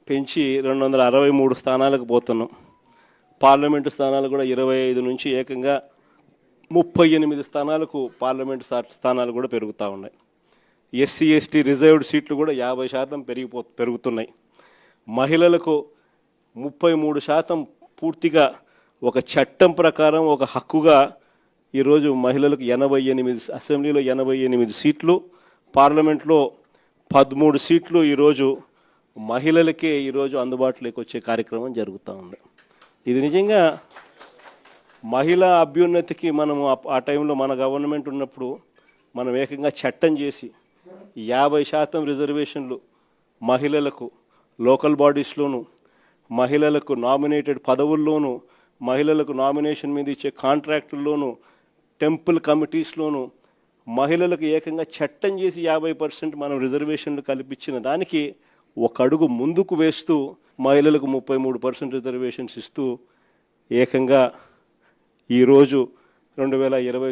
పెంచి 263 స్థానాలకు పోతున్నాం. పార్లమెంటు స్థానాలు కూడా 25 నుంచి ఏకంగా 38 స్థానాలకు పార్లమెంటు స్థానాలు కూడా పెరుగుతూ ఉన్నాయి. ఎస్సీ ఎస్టీ రిజర్వ్డ్ సీట్లు కూడా 50% పెరుగుతున్నాయి. మహిళలకు 33% పూర్తిగా ఒక చట్టం ప్రకారం ఒక హక్కుగా ఈరోజు మహిళలకు 88 అసెంబ్లీలో 88 సీట్లు, పార్లమెంట్లో 13 సీట్లు ఈరోజు మహిళలకే ఈరోజు అందుబాటులోకి వచ్చే కార్యక్రమం జరుగుతూ ఉంది. ఇది నిజంగా మహిళా అభ్యున్నతికి మనము ఆ టైంలో మన గవర్నమెంట్ ఉన్నప్పుడు మనం ఏకంగా చట్టం చేసి 50% రిజర్వేషన్లు మహిళలకు లోకల్ బాడీస్లోను, మహిళలకు నామినేటెడ్ పదవుల్లోనూ, మహిళలకు నామినేషన్ మీద ఇచ్చే కాంట్రాక్టుల్లోనూ, టెంపుల్ కమిటీస్లోనూ మహిళలకు ఏకంగా చట్టం చేసి 50% మనం రిజర్వేషన్లు కల్పించిన దానికి ఒక అడుగు ముందుకు వేస్తూ మహిళలకు 33% రిజర్వేషన్స్ ఇస్తూ ఏకంగా ఈరోజు 2020